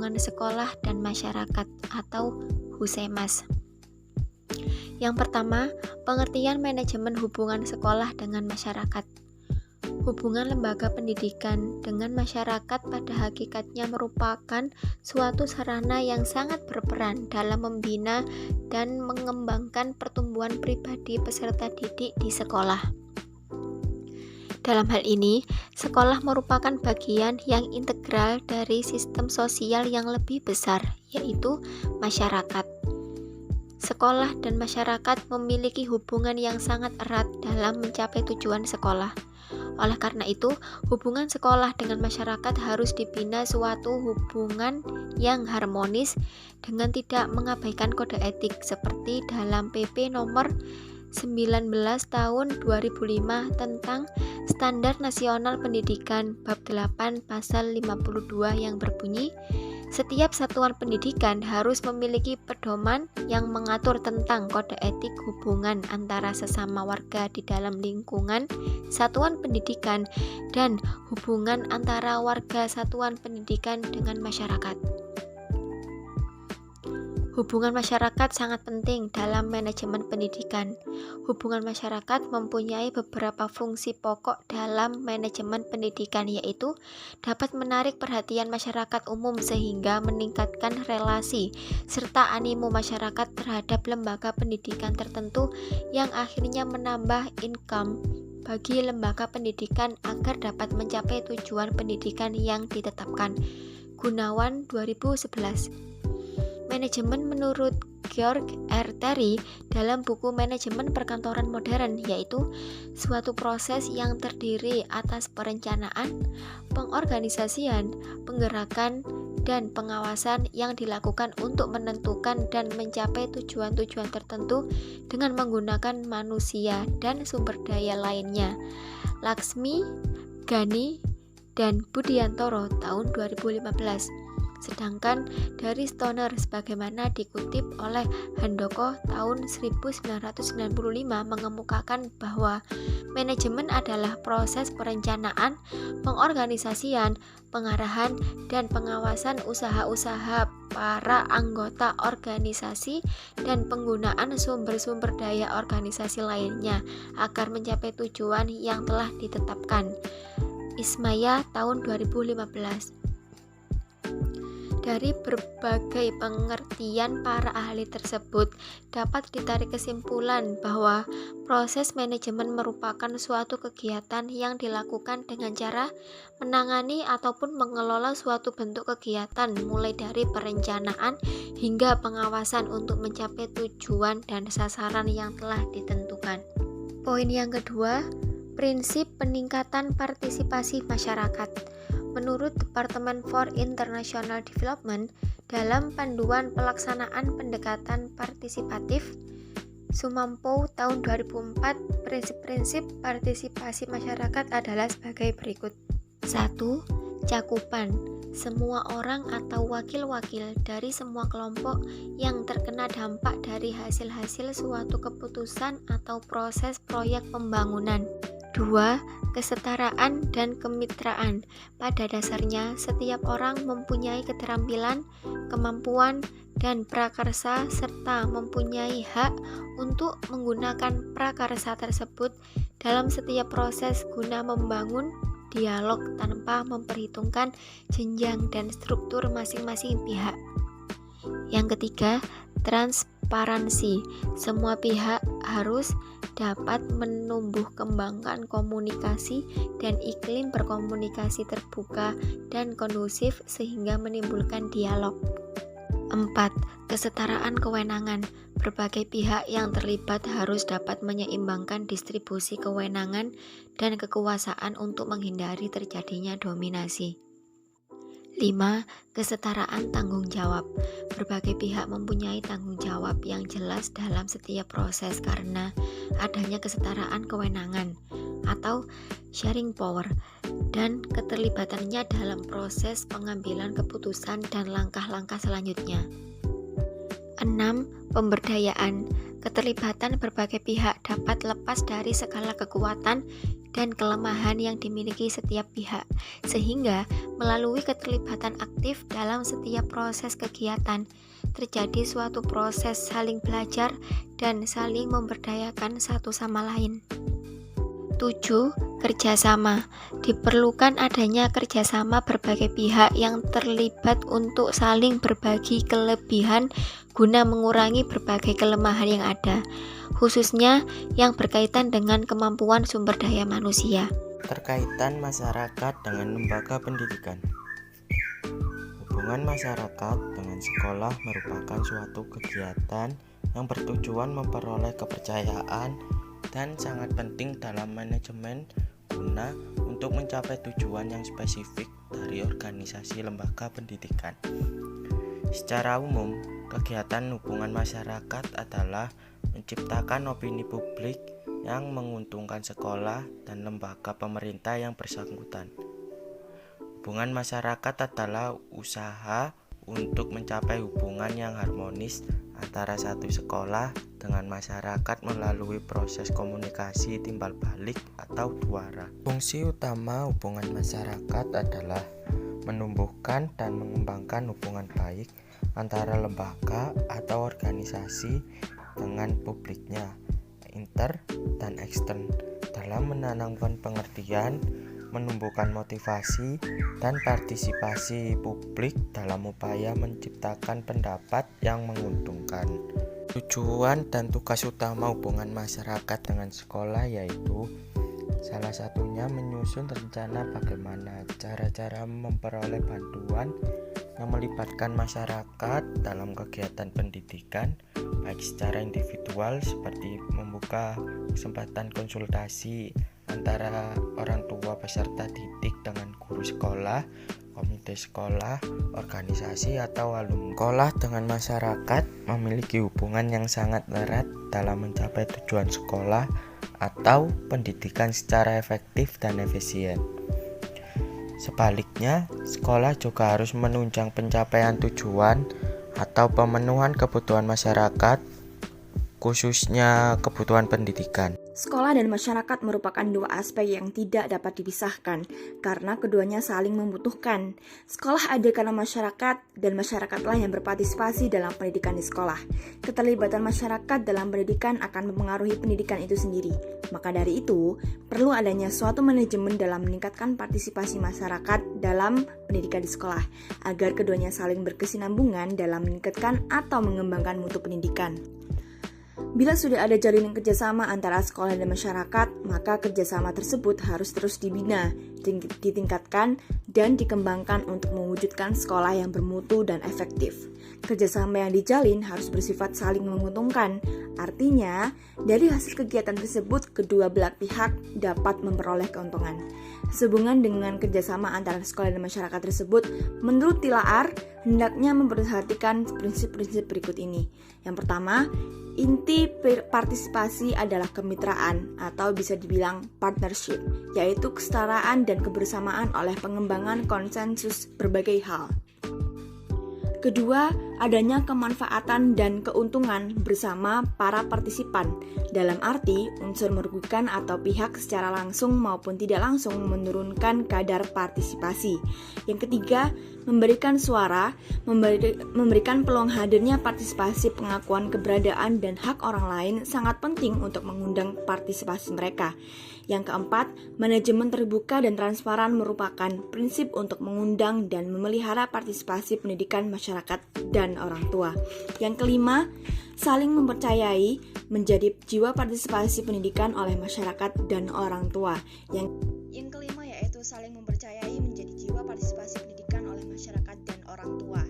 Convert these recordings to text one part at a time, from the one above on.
hubungan sekolah dan masyarakat atau Husemas. Yang pertama, pengertian manajemen hubungan sekolah dengan masyarakat. Hubungan lembaga pendidikan dengan masyarakat pada hakikatnya merupakan suatu sarana yang sangat berperan dalam membina dan mengembangkan pertumbuhan pribadi peserta didik di sekolah. Dalam hal ini, sekolah merupakan bagian yang integral dari sistem sosial yang lebih besar, yaitu masyarakat. Sekolah dan masyarakat memiliki hubungan yang sangat erat dalam mencapai tujuan sekolah. Oleh karena itu, hubungan sekolah dengan masyarakat harus dibina suatu hubungan yang harmonis dengan tidak mengabaikan kode etik seperti dalam PP nomor 19 tahun 2005 tentang Standar Nasional Pendidikan bab 8 pasal 52 yang berbunyi, setiap satuan pendidikan harus memiliki pedoman yang mengatur tentang kode etik hubungan antara sesama warga di dalam lingkungan satuan pendidikan dan hubungan antara warga satuan pendidikan dengan masyarakat. Hubungan masyarakat sangat penting dalam manajemen pendidikan. Hubungan masyarakat mempunyai beberapa fungsi pokok dalam manajemen pendidikan, yaitu dapat menarik perhatian masyarakat umum sehingga meningkatkan relasi serta animo masyarakat terhadap lembaga pendidikan tertentu yang akhirnya menambah income bagi lembaga pendidikan agar dapat mencapai tujuan pendidikan yang ditetapkan. Gunawan 2011. Manajemen menurut Georg R. Terry dalam buku Manajemen Perkantoran Modern, yaitu suatu proses yang terdiri atas perencanaan, pengorganisasian, penggerakan, dan pengawasan yang dilakukan untuk menentukan dan mencapai tujuan-tujuan tertentu dengan menggunakan manusia dan sumber daya lainnya. Laksmi, Gani, dan Budiantoro tahun 2015. Sedangkan dari Stoner sebagaimana dikutip oleh Handoko tahun 1995 mengemukakan bahwa manajemen adalah proses perencanaan, pengorganisasian, pengarahan, dan pengawasan usaha-usaha para anggota organisasi dan penggunaan sumber-sumber daya organisasi lainnya agar mencapai tujuan yang telah ditetapkan. Ismaya tahun 2015. Dari berbagai pengertian para ahli tersebut, dapat ditarik kesimpulan bahwa proses manajemen merupakan suatu kegiatan yang dilakukan dengan cara menangani ataupun mengelola suatu bentuk kegiatan mulai dari perencanaan hingga pengawasan untuk mencapai tujuan dan sasaran yang telah ditentukan. Poin yang kedua, prinsip peningkatan partisipasi masyarakat. Menurut Departemen for International Development, dalam panduan pelaksanaan pendekatan partisipatif Sumampo tahun 2004, prinsip-prinsip partisipasi masyarakat adalah sebagai berikut. 1. Cakupan. Semua orang atau wakil-wakil dari semua kelompok yang terkena dampak dari hasil-hasil suatu keputusan atau proses proyek pembangunan. 2. Kesetaraan dan kemitraan. Pada dasarnya, setiap orang mempunyai keterampilan, kemampuan, dan prakarsa serta mempunyai hak untuk menggunakan prakarsa tersebut dalam setiap proses guna membangun dialog tanpa memperhitungkan jenjang dan struktur masing-masing pihak. Yang ketiga, transparansi. Semua pihak harus dapat menumbuh kembangkan komunikasi dan iklim berkomunikasi terbuka dan kondusif sehingga menimbulkan dialog. 4. Kesetaraan kewenangan. Berbagai pihak yang terlibat harus dapat menyeimbangkan distribusi kewenangan dan kekuasaan untuk menghindari terjadinya dominasi. 5. Kesetaraan tanggung jawab. Berbagai pihak mempunyai tanggung jawab yang jelas dalam setiap proses karena adanya kesetaraan kewenangan atau sharing power dan keterlibatannya dalam proses pengambilan keputusan dan langkah-langkah selanjutnya. 6. Pemberdayaan. Keterlibatan berbagai pihak dapat lepas dari segala kekuatan dan kelemahan yang dimiliki setiap pihak, sehingga melalui keterlibatan aktif dalam setiap proses kegiatan, terjadi suatu proses saling belajar dan saling memberdayakan satu sama lain. 7. Kerjasama. Diperlukan adanya kerjasama berbagai pihak yang terlibat untuk saling berbagi kelebihan guna mengurangi berbagai kelemahan yang ada, khususnya yang berkaitan dengan kemampuan sumber daya manusia. Terkaitan masyarakat dengan lembaga pendidikan. Hubungan masyarakat dengan sekolah merupakan suatu kegiatan yang bertujuan memperoleh kepercayaan dan sangat penting dalam manajemen guna untuk mencapai tujuan yang spesifik dari organisasi lembaga pendidikan. Secara umum, kegiatan hubungan masyarakat adalah menciptakan opini publik yang menguntungkan sekolah dan lembaga pemerintah yang bersangkutan. Hubungan masyarakat adalah usaha untuk mencapai hubungan yang harmonis antara satu sekolah dengan masyarakat melalui proses komunikasi timbal balik atau tuara. Fungsi utama hubungan masyarakat adalah menumbuhkan dan mengembangkan hubungan baik antara lembaga atau organisasi dengan publiknya, inter dan ekstern, dalam menanamkan pengertian, menumbuhkan motivasi dan partisipasi publik dalam upaya menciptakan pendapat yang menguntungkan. Tujuan dan tugas utama hubungan masyarakat dengan sekolah yaitu salah satunya menyusun rencana bagaimana cara-cara memperoleh bantuan yang melibatkan masyarakat dalam kegiatan pendidikan, baik secara individual seperti membuka kesempatan konsultasi antara orang tua peserta didik dengan guru sekolah, komite sekolah, organisasi atau alumni. Sekolah dengan masyarakat memiliki hubungan yang sangat erat dalam mencapai tujuan sekolah atau pendidikan secara efektif dan efisien. Sebaliknya, sekolah juga harus menunjang pencapaian tujuan atau pemenuhan kebutuhan masyarakat, khususnya kebutuhan pendidikan. Sekolah dan masyarakat merupakan dua aspek yang tidak dapat dipisahkan karena keduanya saling membutuhkan. Sekolah ada karena masyarakat dan masyarakatlah yang berpartisipasi dalam pendidikan di sekolah. Keterlibatan masyarakat dalam pendidikan akan mempengaruhi pendidikan itu sendiri. Maka dari itu, perlu adanya suatu manajemen dalam meningkatkan partisipasi masyarakat dalam pendidikan di sekolah agar keduanya saling berkesinambungan dalam meningkatkan atau mengembangkan mutu pendidikan. Bila sudah ada jalinan kerjasama antara sekolah dan masyarakat, maka kerjasama tersebut harus terus dibina, ditingkatkan, dan dikembangkan untuk mewujudkan sekolah yang bermutu dan efektif. Kerjasama yang dijalin harus bersifat saling menguntungkan, artinya dari hasil kegiatan tersebut kedua belah pihak dapat memperoleh keuntungan. Sehubungan dengan kerjasama antara sekolah dan masyarakat tersebut, menurut Tilaar, hendaknya memperhatikan prinsip-prinsip berikut ini. Yang pertama, inti partisipasi adalah kemitraan atau bisa dibilang partnership, yaitu kesetaraan dan kebersamaan oleh pengembangan konsensus berbagai hal. Kedua, adanya kemanfaatan dan keuntungan bersama para partisipan, dalam arti unsur merugikan atau pihak secara langsung maupun tidak langsung menurunkan kadar partisipasi. Yang ketiga, memberikan suara, memberikan peluang hadirnya partisipasi, pengakuan keberadaan dan hak orang lain sangat penting untuk mengundang partisipasi mereka. Yang keempat, manajemen terbuka dan transparan merupakan prinsip untuk mengundang dan memelihara partisipasi pendidikan masyarakat dan orang tua. Yang kelima, saling mempercayai menjadi jiwa partisipasi pendidikan oleh masyarakat dan orang tua. Yang kelima yaitu saling mempercayai menjadi jiwa partisipasi pendidikan oleh masyarakat dan orang tua.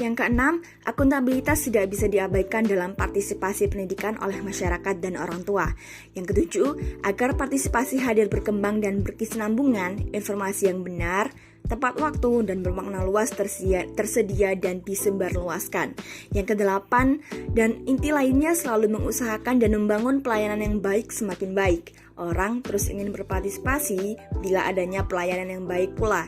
Yang keenam, akuntabilitas tidak bisa diabaikan dalam partisipasi pendidikan oleh masyarakat dan orang tua. Yang ketujuh, agar partisipasi hadir berkembang dan berkesinambungan, informasi yang benar, tepat waktu dan bermakna luas tersedia dan disebarluaskan. Yang kedelapan, dan inti lainnya selalu mengusahakan dan membangun pelayanan yang baik semakin baik. Orang terus ingin berpartisipasi bila adanya pelayanan yang baik pula.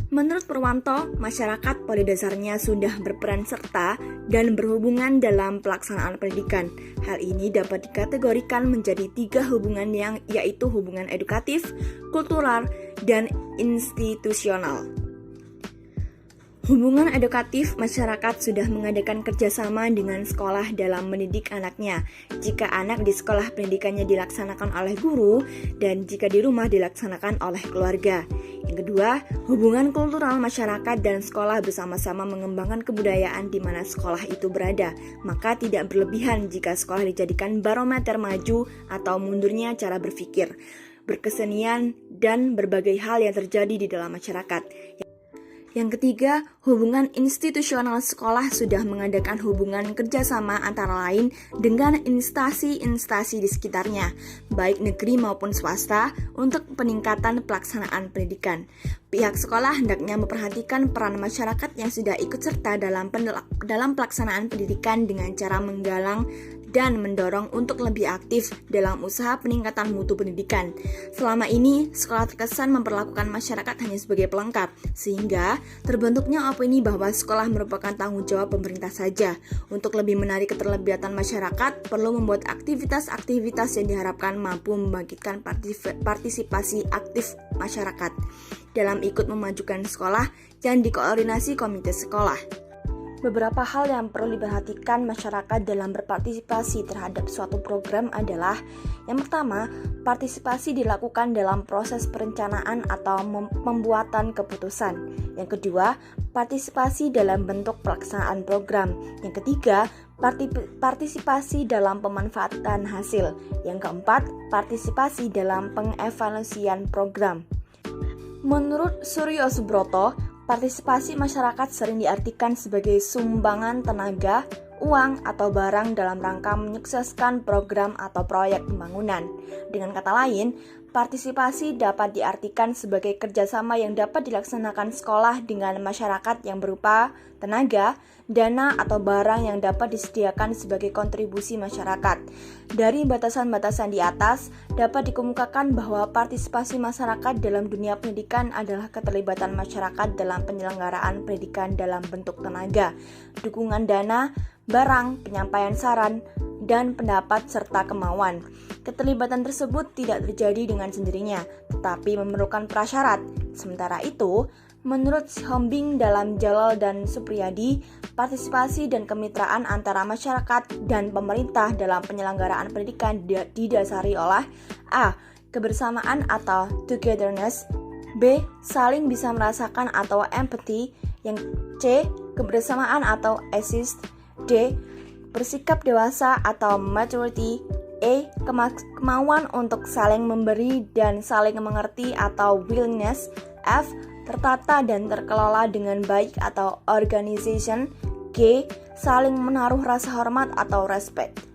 Menurut Purwanto, masyarakat pada dasarnya sudah berperan serta dan berhubungan dalam pelaksanaan pendidikan. Hal ini dapat dikategorikan menjadi 3 hubungan yaitu hubungan edukatif, kultural, dan institusional. Hubungan edukatif, masyarakat sudah mengadakan kerjasama dengan sekolah dalam mendidik anaknya. Jika anak di sekolah pendidikannya dilaksanakan oleh guru, dan jika di rumah dilaksanakan oleh keluarga. Yang kedua, hubungan kultural, masyarakat dan sekolah bersama-sama mengembangkan kebudayaan di mana sekolah itu berada. Maka tidak berlebihan jika sekolah dijadikan barometer maju atau mundurnya cara berpikir, berkesenian, dan berbagai hal yang terjadi di dalam masyarakat. Yang ketiga, hubungan institusional, sekolah sudah mengadakan hubungan kerjasama antara lain dengan instansi-instansi di sekitarnya, baik negeri maupun swasta, untuk peningkatan pelaksanaan pendidikan. Pihak sekolah hendaknya memperhatikan peran masyarakat yang sudah ikut serta dalam pelaksanaan pendidikan dengan cara menggalang dan mendorong untuk lebih aktif dalam usaha peningkatan mutu pendidikan. Selama ini, sekolah terkesan memperlakukan masyarakat hanya sebagai pelengkap, sehingga terbentuknya opini bahwa sekolah merupakan tanggung jawab pemerintah saja. Untuk lebih menarik keterlibatan masyarakat, perlu membuat aktivitas-aktivitas yang diharapkan mampu membangkitkan partisipasi aktif masyarakat dalam ikut memajukan sekolah yang dikoordinasi komite sekolah. Beberapa hal yang perlu diperhatikan masyarakat dalam berpartisipasi terhadap suatu program adalah: yang pertama, partisipasi dilakukan dalam proses perencanaan atau pembuatan keputusan. Yang kedua, partisipasi dalam bentuk pelaksanaan program. Yang ketiga, partisipasi dalam pemanfaatan hasil. Yang keempat, partisipasi dalam pengevaluasian program. Menurut Suryo Subroto, partisipasi masyarakat sering diartikan sebagai sumbangan tenaga, uang, atau barang dalam rangka menyukseskan program atau proyek pembangunan. Dengan kata lain, partisipasi dapat diartikan sebagai kerjasama yang dapat dilaksanakan sekolah dengan masyarakat yang berupa tenaga, dana, atau barang yang dapat disediakan sebagai kontribusi masyarakat. Dari batasan-batasan di atas, dapat dikemukakan bahwa partisipasi masyarakat dalam dunia pendidikan adalah keterlibatan masyarakat dalam penyelenggaraan pendidikan dalam bentuk tenaga, dukungan dana, barang, penyampaian saran, dan pendapat serta kemauan. Keterlibatan tersebut tidak terjadi dengan sendirinya, tetapi memerlukan prasyarat. Sementara itu, menurut Sihombing dalam Jalal dan Supriyadi, partisipasi dan kemitraan antara masyarakat dan pemerintah dalam penyelenggaraan pendidikan didasari oleh A. Kebersamaan atau togetherness, B. Saling bisa merasakan atau empathy, yang C. Kebersamaan atau assist, D. Bersikap dewasa atau maturity, E. Kemauan untuk saling memberi dan saling mengerti atau willingness, F. Tertata dan terkelola dengan baik atau organization, G. Saling menaruh rasa hormat atau respect.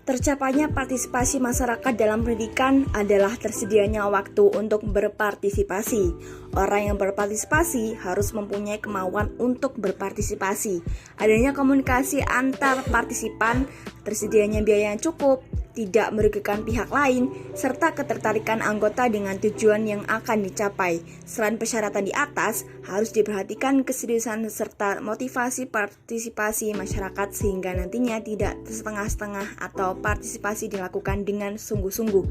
Tercapainya partisipasi masyarakat dalam pendidikan adalah tersedianya waktu untuk berpartisipasi. Orang yang berpartisipasi harus mempunyai kemauan untuk berpartisipasi. Adanya komunikasi antar partisipan, tersedianya biaya yang cukup, tidak merugikan pihak lain, serta ketertarikan anggota dengan tujuan yang akan dicapai. Selain persyaratan di atas, harus diperhatikan keseriusan serta motivasi partisipasi masyarakat sehingga nantinya tidak setengah-setengah atau partisipasi dilakukan dengan sungguh-sungguh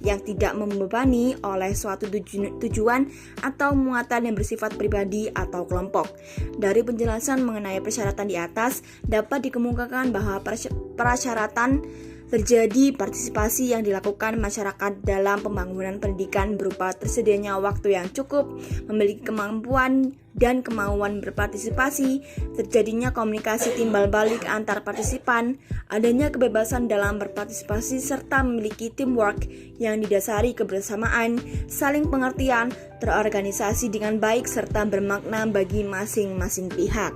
yang tidak membebani oleh suatu tujuan atau muatan yang bersifat pribadi atau kelompok. Dari penjelasan mengenai persyaratan di atas, dapat dikemukakan bahwa persyaratan terjadi partisipasi yang dilakukan masyarakat dalam pembangunan pendidikan berupa tersedianya waktu yang cukup, memiliki kemampuan dan kemauan berpartisipasi, terjadinya komunikasi timbal balik antar partisipan, adanya kebebasan dalam berpartisipasi serta memiliki teamwork yang didasari kebersamaan, saling pengertian, terorganisasi dengan baik serta bermakna bagi masing-masing pihak.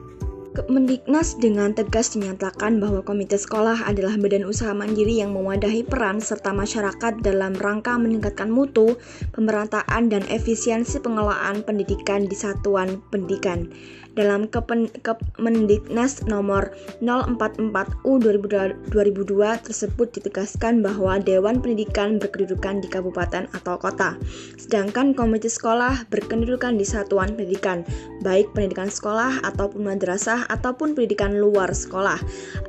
Kemendiknas dengan tegas dinyatakan bahwa komite sekolah adalah badan usaha mandiri yang mewadahi peran serta masyarakat dalam rangka meningkatkan mutu, pemerataan, dan efisiensi pengelolaan pendidikan di satuan pendidikan. Dalam Kemendiknas nomor 044 U 2002 tersebut ditegaskan bahwa Dewan Pendidikan berkedudukan di kabupaten atau kota, sedangkan komite sekolah berkedudukan di satuan pendidikan, baik pendidikan sekolah ataupun madrasah ataupun pendidikan luar sekolah.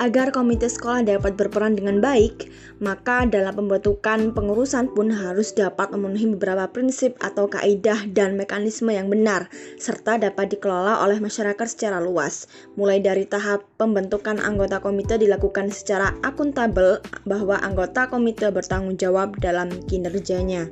Agar komite sekolah dapat berperan dengan baik, maka dalam pembentukan pengurusan pun harus dapat memenuhi beberapa prinsip atau kaidah dan mekanisme yang benar, serta dapat dikelola oleh masyarakat secara luas. Mulai dari tahap pembentukan anggota komite dilakukan secara akuntabel, bahwa anggota komite bertanggung jawab dalam kinerjanya.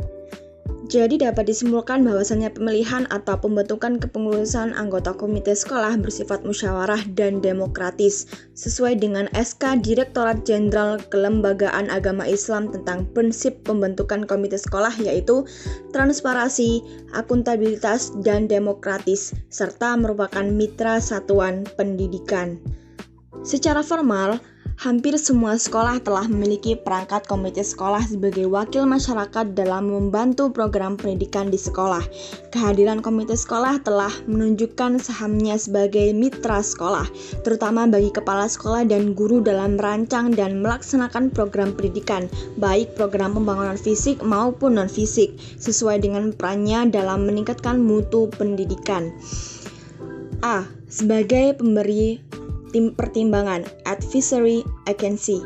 Jadi dapat disimpulkan bahwasannya pemilihan atau pembentukan kepengurusan anggota komite sekolah bersifat musyawarah dan demokratis sesuai dengan SK Direktorat Jenderal Kelembagaan Agama Islam tentang prinsip pembentukan komite sekolah, yaitu transparansi, akuntabilitas, dan demokratis, serta merupakan mitra satuan pendidikan. Secara formal, hampir semua sekolah telah memiliki perangkat komite sekolah sebagai wakil masyarakat dalam membantu program pendidikan di sekolah. Kehadiran komite sekolah telah menunjukkan sahamnya sebagai mitra sekolah, terutama bagi kepala sekolah dan guru dalam merancang dan melaksanakan program pendidikan, baik program pembangunan fisik maupun non-fisik, sesuai dengan perannya dalam meningkatkan mutu pendidikan. A. Sebagai pemberi pertimbangan, advisory agency.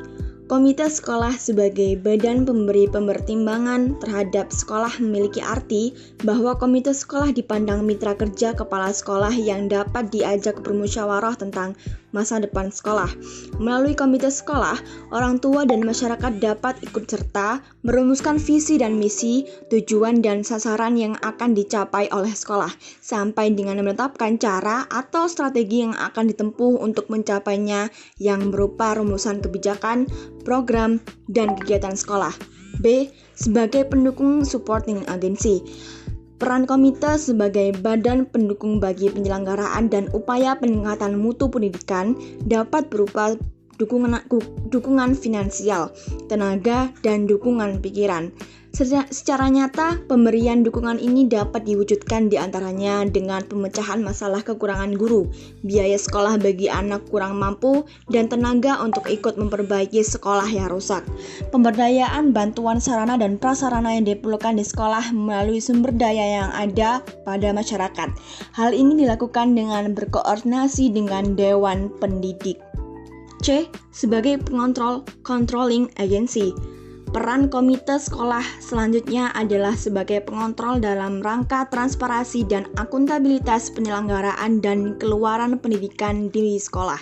Komite sekolah sebagai badan pemberi pertimbangan terhadap sekolah memiliki arti bahwa komite sekolah dipandang mitra kerja kepala sekolah yang dapat diajak bermusyawarah tentang masa depan sekolah. Melalui komite sekolah, orang tua dan masyarakat dapat ikut serta merumuskan visi dan misi, tujuan dan sasaran yang akan dicapai oleh sekolah, sampai dengan menetapkan cara atau strategi yang akan ditempuh untuk mencapainya yang berupa rumusan kebijakan, program, dan kegiatan sekolah. B. Sebagai pendukung supporting agency. Peran komite sebagai badan pendukung bagi penyelenggaraan dan upaya peningkatan mutu pendidikan dapat berupa dukungan finansial, tenaga, dan dukungan pikiran. Secara nyata, pemberian dukungan ini dapat diwujudkan diantaranya dengan pemecahan masalah kekurangan guru, biaya sekolah bagi anak kurang mampu, dan tenaga untuk ikut memperbaiki sekolah yang rusak. Pemberdayaan bantuan sarana dan prasarana yang diperlukan di sekolah melalui sumber daya yang ada pada masyarakat. Hal ini dilakukan dengan berkoordinasi dengan Dewan Pendidik. C. Sebagai pengontrol controlling agency. Peran komite sekolah selanjutnya adalah sebagai pengontrol dalam rangka transparansi dan akuntabilitas penyelenggaraan dan keluaran pendidikan di sekolah.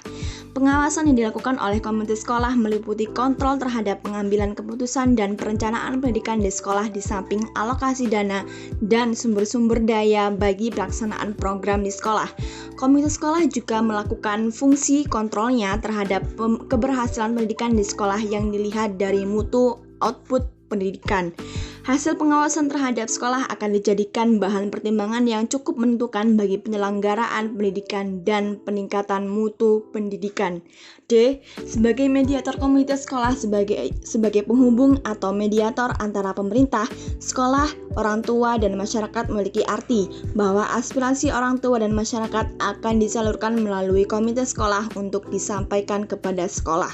Pengawasan yang dilakukan oleh komite sekolah meliputi kontrol terhadap pengambilan keputusan dan perencanaan pendidikan di sekolah di samping alokasi dana dan sumber-sumber daya bagi pelaksanaan program di sekolah. Komite sekolah juga melakukan fungsi kontrolnya terhadap keberhasilan pendidikan di sekolah yang dilihat dari mutu output pendidikan. Hasil pengawasan terhadap sekolah akan dijadikan bahan pertimbangan yang cukup menentukan bagi penyelenggaraan pendidikan dan peningkatan mutu pendidikan. D. Sebagai mediator komite sekolah sebagai penghubung atau mediator antara pemerintah, sekolah, orang tua, dan masyarakat memiliki arti bahwa aspirasi orang tua dan masyarakat akan disalurkan melalui komite sekolah untuk disampaikan kepada sekolah.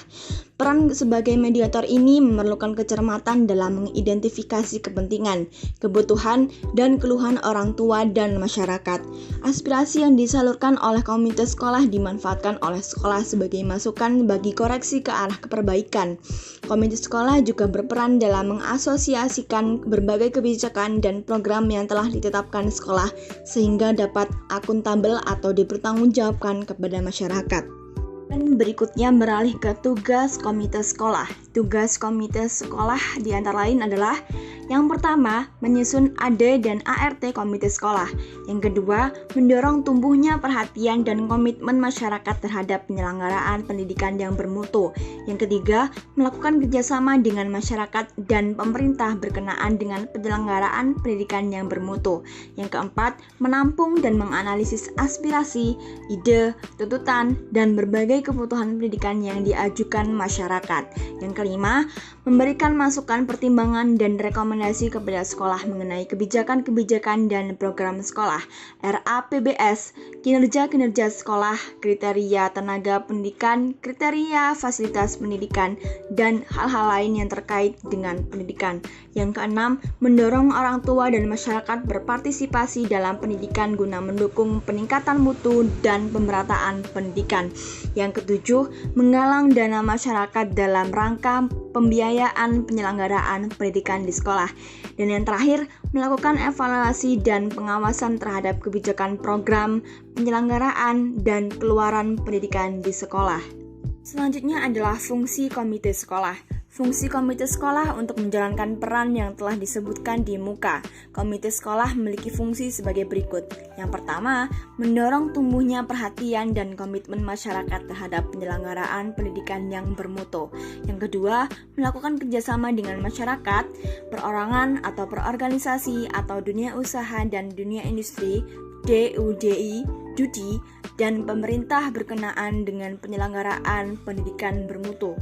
Peran sebagai mediator ini memerlukan kecermatan dalam mengidentifikasi kepentingan, kebutuhan, dan keluhan orang tua dan masyarakat. Aspirasi yang disalurkan oleh komite sekolah dimanfaatkan oleh sekolah sebagai masukan bagi koreksi ke arah perbaikan. Komite sekolah juga berperan dalam mengasosiasikan berbagai kebijakan dan program yang telah ditetapkan sekolah sehingga dapat akuntabel atau dipertanggungjawabkan kepada masyarakat. Dan berikutnya beralih ke tugas komite sekolah. Tugas komite sekolah di antara lain adalah Yang pertama, menyusun AD dan ART komite sekolah. Yang kedua, mendorong tumbuhnya perhatian dan komitmen masyarakat terhadap penyelenggaraan pendidikan yang bermutu. Yang ketiga, melakukan kerjasama dengan masyarakat dan pemerintah berkenaan dengan penyelenggaraan pendidikan yang bermutu. Yang keempat, menampung dan menganalisis aspirasi, ide, tuntutan, dan berbagai kebutuhan pendidikan yang diajukan masyarakat. Yang kelima, memberikan masukan, pertimbangan, dan rekomendasi kepada sekolah mengenai kebijakan-kebijakan dan program sekolah, RAPBS, kinerja-kinerja sekolah, kriteria tenaga pendidikan, kriteria fasilitas pendidikan, dan hal-hal lain yang terkait dengan pendidikan. Yang keenam, mendorong orang tua dan masyarakat berpartisipasi dalam pendidikan guna mendukung peningkatan mutu dan pemerataan pendidikan. Yang ketujuh, menggalang dana masyarakat dalam rangka pembiayaan penyelenggaraan pendidikan di sekolah. Dan yang terakhir, melakukan evaluasi dan pengawasan terhadap kebijakan program, penyelenggaraan, dan keluaran pendidikan di sekolah. Selanjutnya adalah fungsi komite sekolah. Fungsi komite sekolah untuk menjalankan peran yang telah disebutkan di muka. Komite sekolah memiliki fungsi sebagai berikut. Yang pertama, mendorong tumbuhnya perhatian dan komitmen masyarakat terhadap penyelenggaraan pendidikan yang bermutu. Yang kedua, melakukan kerjasama dengan masyarakat, perorangan atau perorganisasi atau dunia usaha dan dunia industri, DUDI, dan pemerintah berkenaan dengan penyelenggaraan pendidikan bermutu.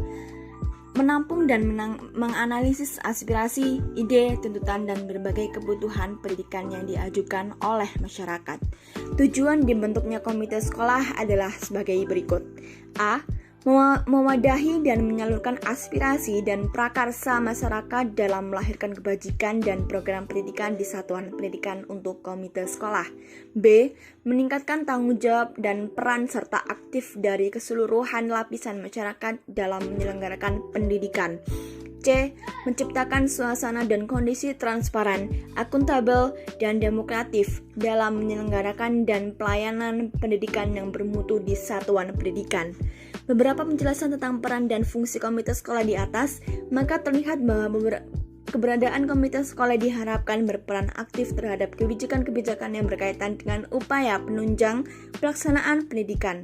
Menampung dan menganalisis aspirasi, ide, tuntutan, dan berbagai kebutuhan pendidikan yang diajukan oleh masyarakat. Tujuan dibentuknya komite sekolah adalah sebagai berikut. A. Mewadahi dan menyalurkan aspirasi dan prakarsa masyarakat dalam melahirkan kebajikan dan program pendidikan di satuan pendidikan untuk komite sekolah. B. Meningkatkan tanggung jawab dan peran serta aktif dari keseluruhan lapisan masyarakat dalam menyelenggarakan pendidikan. C. Menciptakan suasana dan kondisi transparan, akuntabel, dan demokratif dalam menyelenggarakan dan pelayanan pendidikan yang bermutu di satuan pendidikan. Beberapa penjelasan tentang peran dan fungsi komite sekolah di atas, maka terlihat bahwa keberadaan komite sekolah diharapkan berperan aktif terhadap kebijakan-kebijakan yang berkaitan dengan upaya penunjang pelaksanaan pendidikan.